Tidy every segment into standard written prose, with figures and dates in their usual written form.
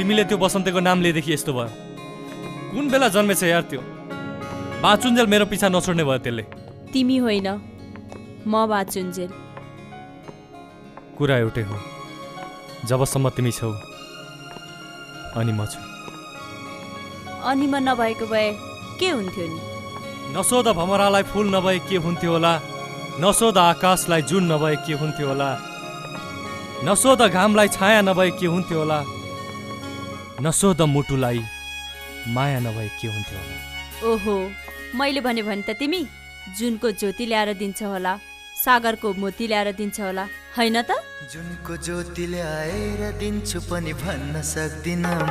तिमीले त्यो बसन्तेको नाम लिएदेखि यस्तो भयो। कुन बेला जन्मेछ यार त्यो? बाँचुन्जेल मेरो पिछा नछोड्ने भयो त्यसले। तिमी होइन, म बाँचुन्जेल। कुरा एउटै हो, जबसम्म तिमी छौ अनि म छु। अनि म नभएको भए के हुन्थ्यो नि? नसोध भमरालाई फूल नभए के हुन्थ्यो होला, नसोध आकाशलाई जुन नभए के हुन्थ्यो होला, नसोध घामलाई छाया नभए के हुन्थ्यो होला, नसोध मुटुलाई माया नभए के हुन्थ्यो होला। ओहो, मैले भने त तिमी जुनको ज्योति ल्याएर दिन्छ होला, सागरको मोती ल्याएर दिन्छ होला, हैन त? जुनको ज्योति ल्याएर दिन्छु पनि भन्न सक्दिन म,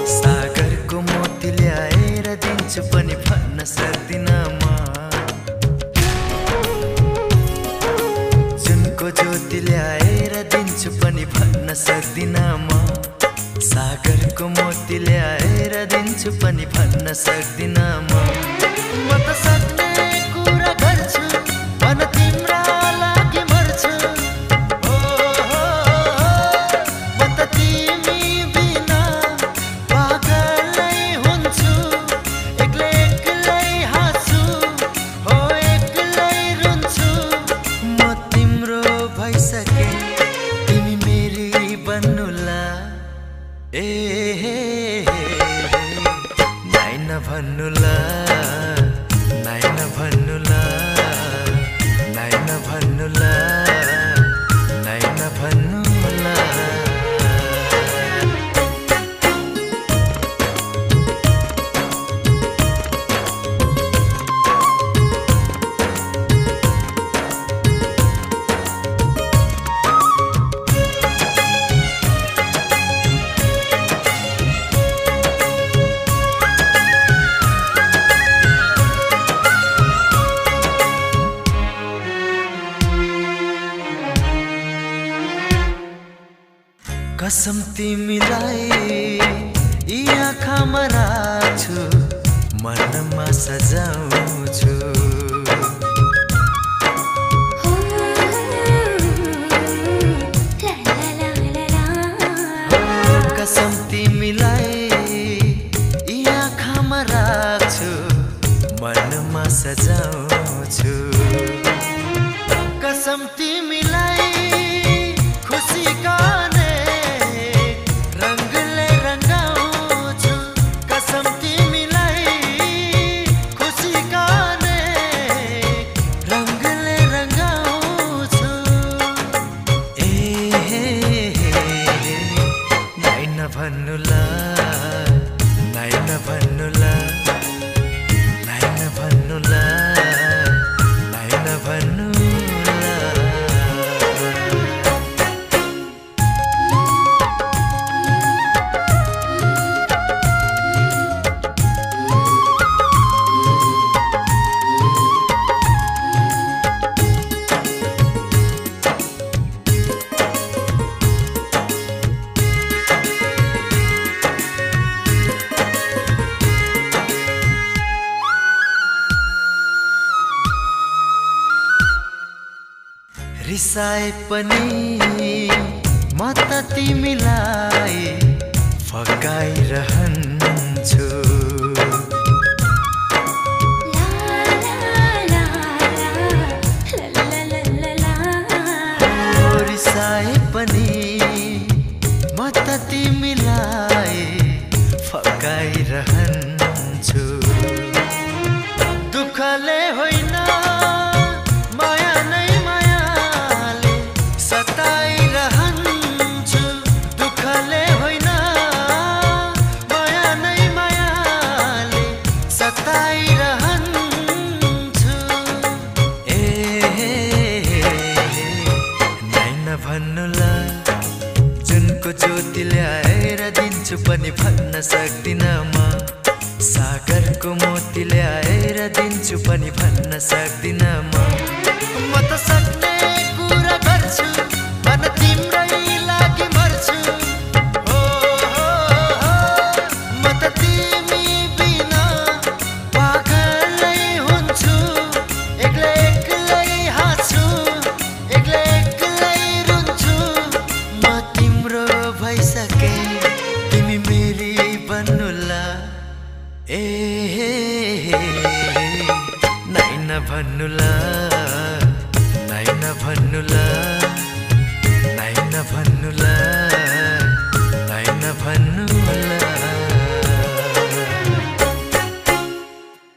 सागरको मोती ल्याएर दिन्छु पनि भन्न सक्दिन म, जुनको ज्योति ल्याएर दिन्छु पनि भन्न सक्दिन म, सागरको मोती ल्याएर दिन्छु पनि भन्न सक्दिन म त सक्ने कुरा गर्छु, भन तिम्रा लागि मर्छु। म त तिमी बिना पागलै हुन्छु, एक्लै एक्लै हाँस्छु, हो एक्लै रुन्छु। म तिम्रो भइसके, तिमी मेरी बन्नुला। नाइ नभन्नुला, नाइ नभन्नुला, नाइ नभन्नुला, नाइ नभन्नुला। कसम तिमीलाई यी आँखामा राख्छु, मनमा सजाउँछु। कसम तिमीलाई यी आँखामा राख्छु, मनमा सजाउँछु। कसम तिमीलाई खुसीका भन्नुला, नाइ नभन्नुला, नाइ नभन्नुला, नाइ नभन्नुला। रिसाए पनि म त तिमीलाई फकाइरहन्छु। रिसाए पनि म त तिमीलाई फकाइरहन्छु। दुःखले होइन ज्योति ल्याएर दिन्छु पनि भन्न सक्दिन म, सागरको मोती ल्याएर दिन्छु पनि भन्न सक्दिन म त सक्ने कुरा गर्छु, भन तिम्रै लागि मर्छु। म त तिमी बिना पागलै हुन्छु, एक्लै एक्लै हाँस्छु, एक्लै एक्लै रुन्छु। म ए नाइ नभन्नुला नाइ नभन्नुला